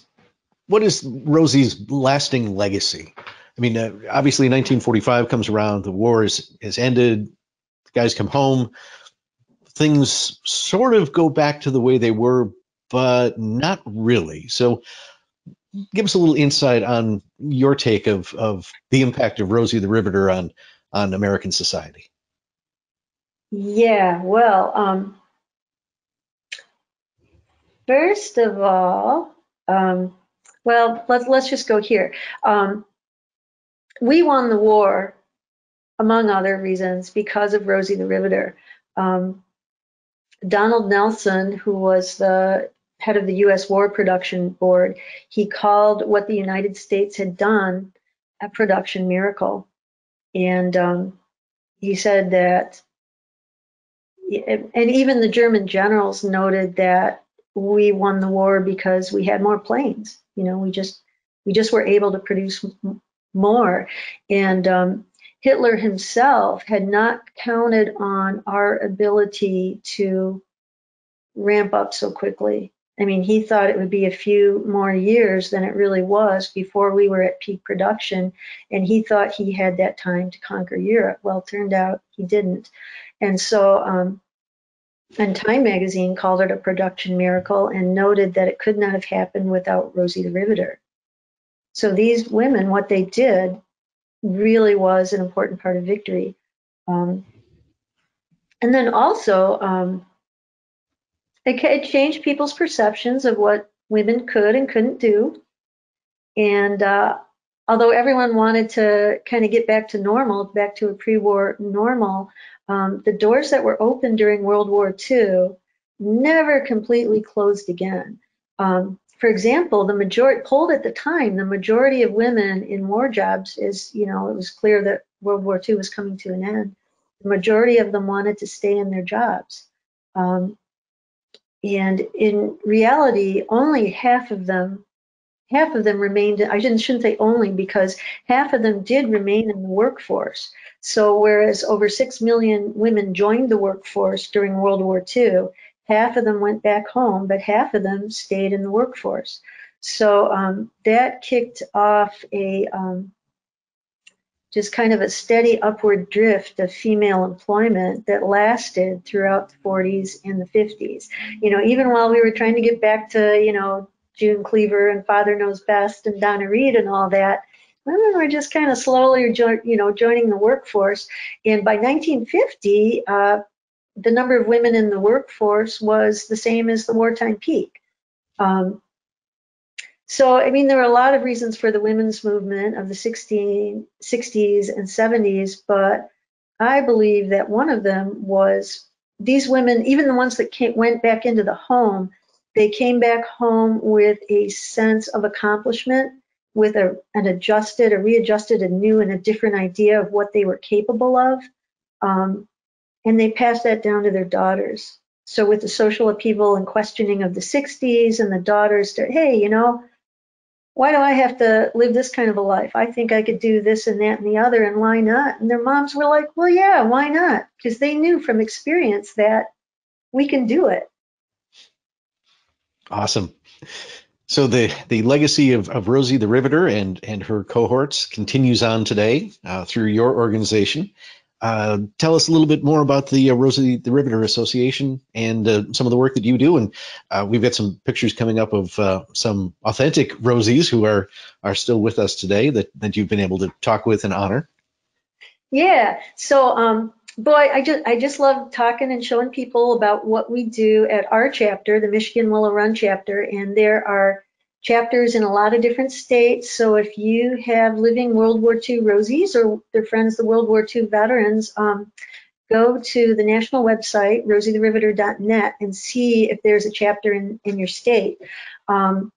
Rosie's lasting legacy? I mean, obviously 1945 comes around, the war is ended, the guys come home, things sort of go back to the way they were, but not really. So give us a little insight on your take of the impact of Rosie the Riveter on American society. Yeah, well, first of all, well, let's just go here. We won the war, among other reasons, because of Rosie the Riveter. Donald Nelson, who was the head of the U.S. War Production Board, he called what the United States had done a production miracle. And he said that, and even the German generals noted that we won the war because we had more planes. You know, we just were able to produce more. And Hitler himself had not counted on our ability to ramp up so quickly. I mean, he thought it would be a few more years than it really was before we were at peak production, and he thought he had that time to conquer Europe. Well, it turned out he didn't. And so, and Time magazine called it a production miracle and noted that it could not have happened without Rosie the Riveter. So these women, what they did really was an important part of victory. And then also, it changed people's perceptions of what women could and couldn't do. And although everyone wanted to kind of get back to normal, back to a pre-war normal, the doors that were open during World War II never completely closed again. For for example, the majority polled at the time, the majority of women in war jobs is, it was clear that World War II was coming to an end. The majority of them wanted to stay in their jobs. And in reality, only half of them remained. I shouldn't say only, because half of them did remain in the workforce. So whereas over 6 million women joined the workforce during World War II, half of them went back home, but half of them stayed in the workforce. So that kicked off a just kind of a steady upward drift of female employment that lasted throughout the 40s and the 50s. Even while we were trying to get back to, June Cleaver and Father Knows Best and Donna Reed and all that, women were just kind of slowly, joining the workforce. And by 1950, the number of women in the workforce was the same as the wartime peak. So, there were a lot of reasons for the women's movement of the 60s and 70s, but I believe that one of them was these women, even the ones that went back into the home, they came back home with a sense of accomplishment, with a readjusted, a new and a different idea of what they were capable of. And they passed that down to their daughters. So with the social upheaval and questioning of the 60s, and the daughters said, hey, why do I have to live this kind of a life? I think I could do this and that and the other, and why not? And their moms were like, well, yeah, why not? Because they knew from experience that we can do it. Awesome. So the legacy of Rosie the Riveter and her cohorts continues on today through your organization. Tell us a little bit more about the Rosie the Riveter Association and some of the work that you do. And we've got some pictures coming up of some authentic Rosies who are still with us today that you've been able to talk with and honor. Yeah. So, boy, I just love talking and showing people about what we do at our chapter, the Michigan Willow Run Chapter. And there are chapters in a lot of different states. So if you have living World War II Rosies or their friends, the World War II veterans, go to the national website, rosietheriveter.net, and see if there's a chapter in your state. But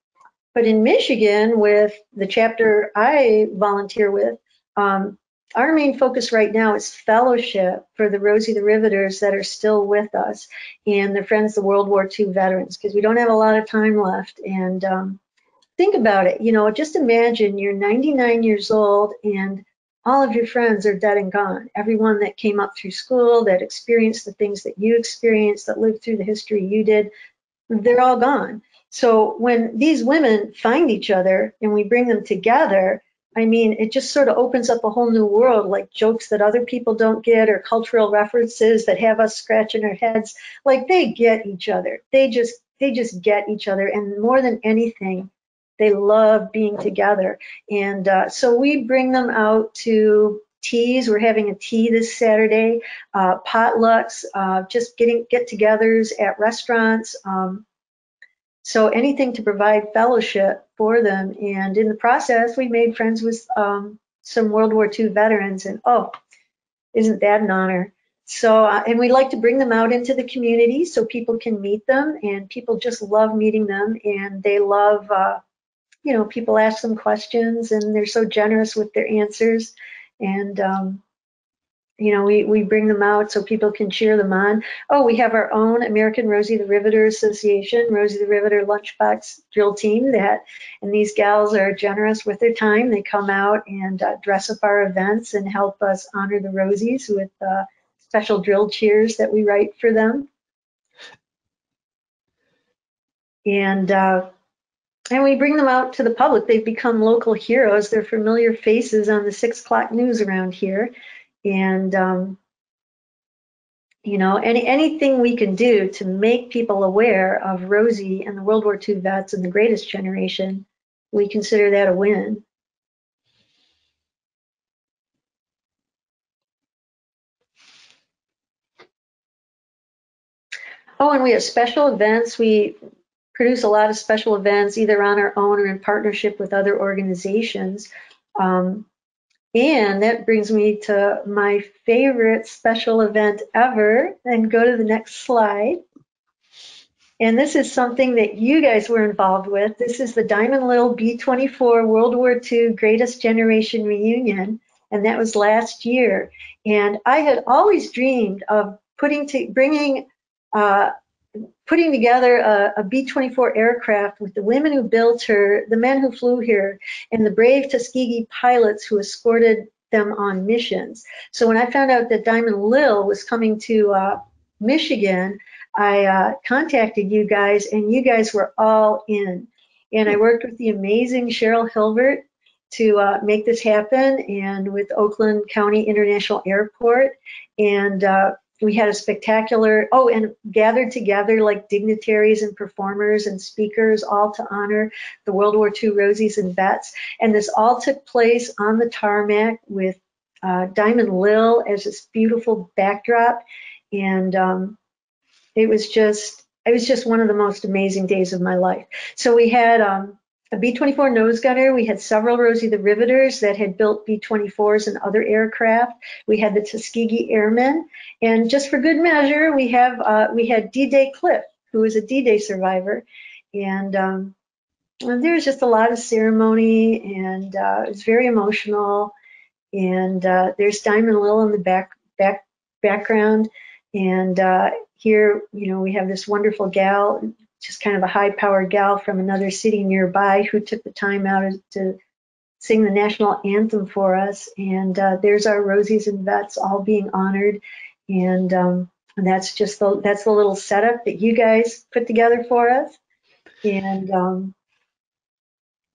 in Michigan, with the chapter I volunteer with, our main focus right now is fellowship for the Rosie the Riveters that are still with us and their friends, the World War II veterans, because we don't have a lot of time left. And think about it, just imagine you're 99 years old and all of your friends are dead and gone. Everyone that came up through school, that experienced the things that you experienced, that lived through the history you did, they're all gone. So when these women find each other and we bring them together, it just sort of opens up a whole new world, like jokes that other people don't get or cultural references that have us scratching our heads. Like, they get each other. They just get each other. And more than anything, they love being together. And so we bring them out to teas. We're having a tea this Saturday, potlucks, just get-togethers at restaurants. So anything to provide fellowship for them. And in the process, we made friends with some World War II veterans. And isn't that an honor? So, and we like to bring them out into the community so people can meet them. And people just love meeting them. And they love, people ask them questions and they're so generous with their answers. And, we bring them out so people can cheer them on. Oh, we have our own American Rosie the Riveter Association, Rosie the Riveter Lunchbox Drill Team, and these gals are generous with their time. They come out and dress up our events and help us honor the Rosies with special drill cheers that we write for them. And we bring them out to the public. They've become local heroes. They're familiar faces on the 6 o'clock news around here. And, anything we can do to make people aware of Rosie and the World War II vets and the greatest generation, we consider that a win. Oh, and we have special events. We produce a lot of special events, either on our own or in partnership with other organizations. And that brings me to my favorite special event ever. And go to the next slide. And this is something that you guys were involved with. This is the Diamond Lil B-24 World War II Greatest Generation Reunion, and that was last year. And I had always dreamed of putting together a B-24 aircraft with the women who built her, the men who flew here, and the brave Tuskegee pilots who escorted them on missions. So when I found out that Diamond Lil was coming to Michigan, I contacted you guys, and you guys were all in. And I worked with the amazing Cheryl Hilbert to make this happen, and with Oakland County International Airport. And we had a spectacular, and gathered together like dignitaries and performers and speakers, all to honor the World War II Rosies and vets. And this all took place on the tarmac with Diamond Lil as this beautiful backdrop. And it was just one of the most amazing days of my life. So we had a B-24 nose gunner. We had several Rosie the Riveters that had built B-24s and other aircraft. We had the Tuskegee Airmen, and just for good measure, we had D-Day Cliff, who was a D-Day survivor, and there was just a lot of ceremony, and it was very emotional. And there's Diamond Lil in the background, and here, we have this wonderful gal, just kind of a high-powered gal from another city nearby, who took the time out to sing the national anthem for us. And there's our Rosies and vets all being honored. And that's just the little setup that you guys put together for us. And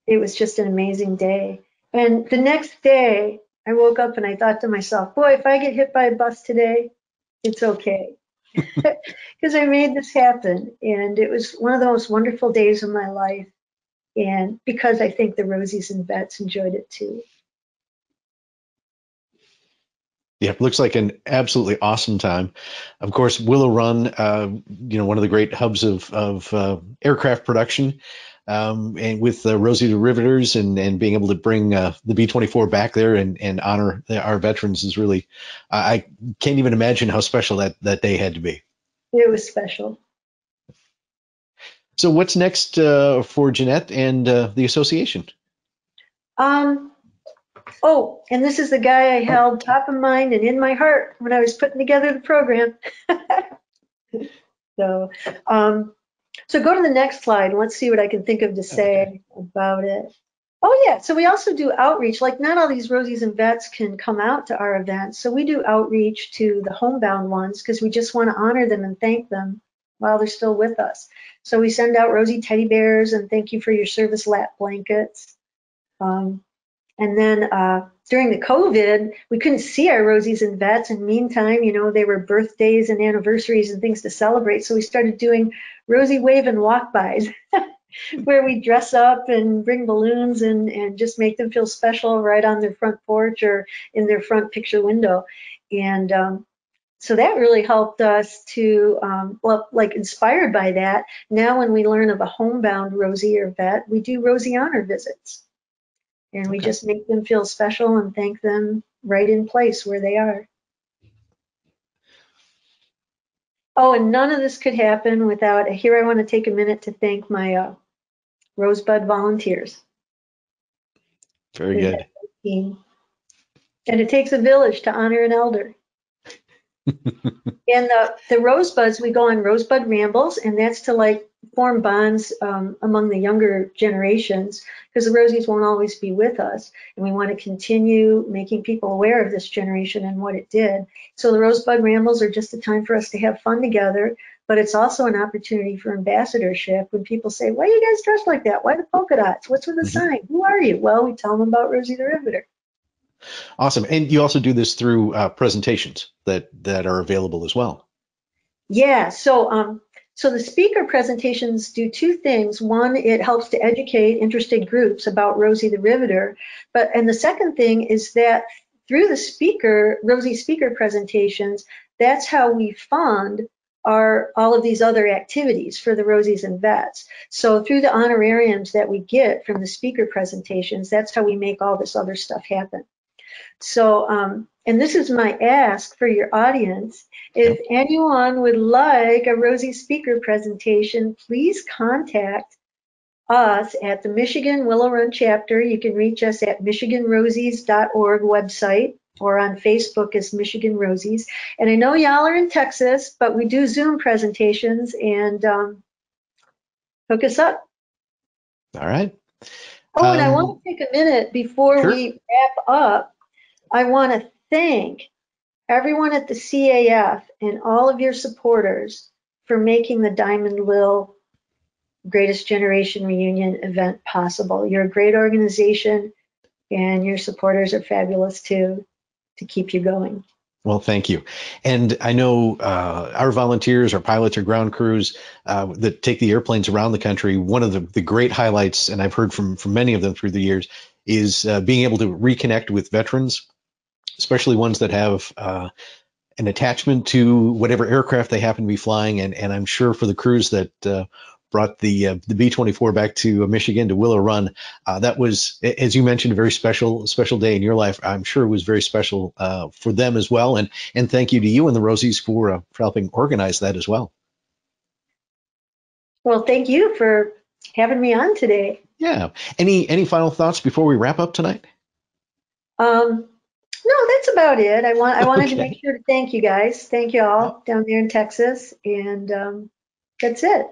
it was just an amazing day. And the next day, I woke up and I thought to myself, boy, if I get hit by a bus today, it's okay. Because I made this happen, and it was one of the most wonderful days of my life, and because I think the Rosies and vets enjoyed it too. Yeah, looks like an absolutely awesome time. Of course, Willow Run, one of the great hubs of aircraft production, and with Rosie the Riveters and being able to bring the B-24 back there and honor our veterans is really, I can't even imagine how special that day had to be. It was special. So what's next for Jeanette and the association? And this is the guy I held top of mind and in my heart when I was putting together the program. So go to the next slide and let's see what I can think of to say about it. Oh yeah, so we also do outreach. Like, not all these Rosies and vets can come out to our events, so we do outreach to the homebound ones because we just want to honor them and thank them while they're still with us. So we send out Rosie teddy bears and thank you for your service lap blankets. And then during the COVID, we couldn't see our Rosies and vets. And meantime, they were birthdays and anniversaries and things to celebrate. So we started doing Rosie wave and walk-bys where we dress up and bring balloons and just make them feel special right on their front porch or in their front picture window. And so that really helped us to, inspired by that. Now when we learn of a homebound Rosie or vet, we do Rosie honor visits. And we just make them feel special and thank them right in place where they are. Oh, and none of this could happen without, here I want to take a minute to thank my Rosebud volunteers. Very good. And it takes a village to honor an elder. And the Rosebuds, we go on Rosebud rambles, and that's to form bonds among the younger generations, because the Rosies won't always be with us, and we want to continue making people aware of this generation and what it did. So the Rosebud rambles are just a time for us to have fun together, but it's also an opportunity for ambassadorship. When people say, why are you guys dressed like that? Why the polka dots? What's with the sign? Who are you? Well, we tell them about Rosie the Riveter. Awesome. And you also do this through presentations that are available as well. Yeah, so the speaker presentations do two things. One, it helps to educate interested groups about Rosie the Riveter, and the second thing is that through the Rosie speaker presentations, that's how we fund all of these other activities for the Rosies and vets. So through the honorariums that we get from the speaker presentations, that's how we make all this other stuff happen. So And this is my ask for your audience. If anyone would like a Rosie speaker presentation, please contact us at the Michigan Willow Run Chapter. You can reach us at michiganrosies.org website or on Facebook as Michigan Rosies. And I know y'all are in Texas, but we do Zoom presentations, and hook us up. All right. Oh, and I want to take a minute before we wrap up. I want to thank everyone at the CAF and all of your supporters for making the Diamond Lil Greatest Generation Reunion event possible. You're a great organization, and your supporters are fabulous too, to keep you going. Well, thank you. And I know our volunteers, our pilots, our ground crews that take the airplanes around the country, one of the great highlights, and I've heard from many of them through the years, is being able to reconnect with veterans, especially ones that have an attachment to whatever aircraft they happen to be flying. And I'm sure for the crews that brought the B-24 back to Michigan to Willow Run, that was, as you mentioned, a very special day in your life. I'm sure it was very special for them as well. And thank you to you and the Rosies for helping organize that as well. Well, thank you for having me on today. Yeah. Any final thoughts before we wrap up tonight? No, that's about it. I wanted to make sure to thank you guys. Thank you all down there in Texas, and that's it.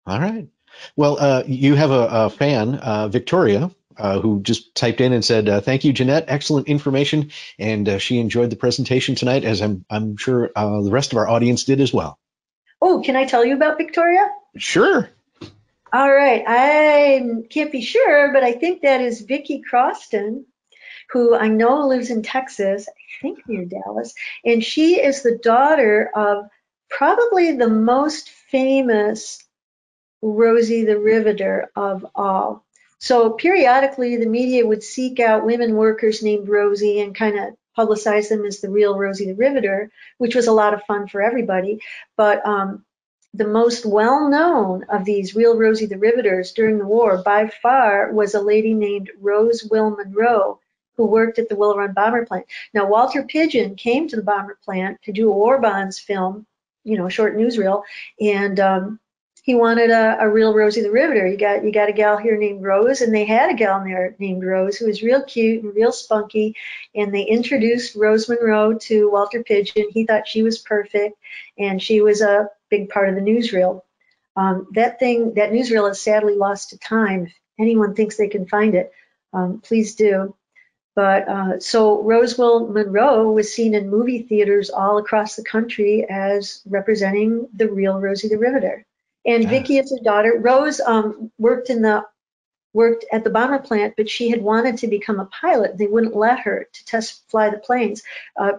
All right. Well, you have a fan, Victoria, who just typed in and said, "Thank you, Jeanette. Excellent information," and she enjoyed the presentation tonight, as I'm sure the rest of our audience did as well. Oh, can I tell you about Victoria? Sure. All right. I can't be sure, but I think that is Vicki Croston, who I know lives in Texas, I think near Dallas, and she is the daughter of probably the most famous Rosie the Riveter of all. So periodically the media would seek out women workers named Rosie and kind of publicize them as the real Rosie the Riveter, which was a lot of fun for everybody. But the most well-known of these real Rosie the Riveters during the war by far was a lady named Marilyn Monroe, who worked at the Willow Run bomber plant. Now, Walter Pidgeon came to the bomber plant to do a war bonds film, short newsreel, and he wanted a real Rosie the Riveter. You got a gal here named Rose, and they had a gal there named Rose who was real cute and real spunky, and they introduced Rose Monroe to Walter Pidgeon. He thought she was perfect, and she was a big part of the newsreel. That newsreel is sadly lost to time. If anyone thinks they can find it, please do. But so Roswell Monroe was seen in movie theaters all across the country as representing the real Rosie the Riveter. And Vicki is her daughter. Rose worked at the bomber plant, but she had wanted to become a pilot. They wouldn't let her to fly the planes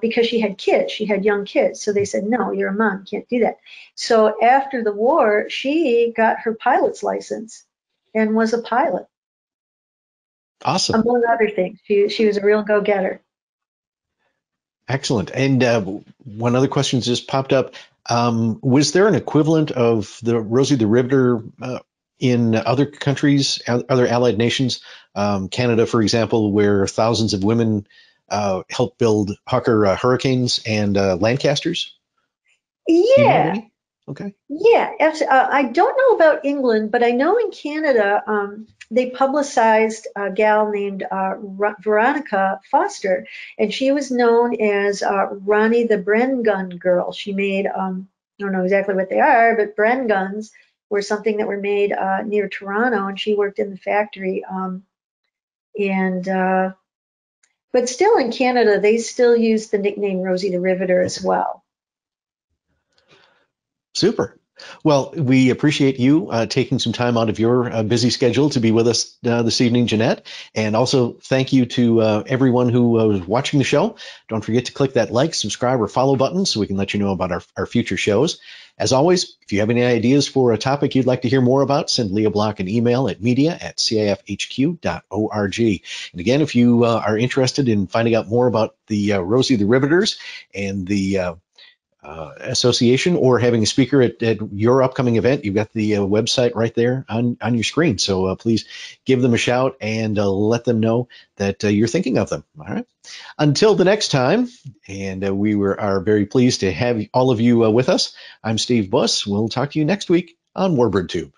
because she had kids. She had young kids. So they said, no, you're a mom, can't do that. So after the war, she got her pilot's license and was a pilot. Awesome. Among other things. She was a real go-getter. Excellent. And one other question just popped up. Was there an equivalent of the Rosie the Riveter in other countries, other allied nations, Canada, for example, where thousands of women helped build Hawker Hurricanes and Lancasters? Yeah. Okay. Yeah, I don't know about England, but I know in Canada they publicized a gal named Veronica Foster, and she was known as Ronnie the Bren Gun Girl. She made, I don't know exactly what they are, but Bren guns were something that were made near Toronto, and she worked in the factory. But still in Canada, they still use the nickname Rosie the Riveter as well. Super. Well, we appreciate you taking some time out of your busy schedule to be with us this evening, Jeanette. And also thank you to everyone who was watching the show. Don't forget to click that like, subscribe, or follow button so we can let you know about our future shows. As always, if you have any ideas for a topic you'd like to hear more about, send Leah Block an email at media@cafhq.org. And again, if you are interested in finding out more about the Rosie the Riveters and the association or having a speaker at your upcoming event, you've got the website right there on your screen. So please give them a shout and let them know that you're thinking of them. All right. Until the next time, and are very pleased to have all of you with us. I'm Steve Buss. We'll talk to you next week on Warbird Tube.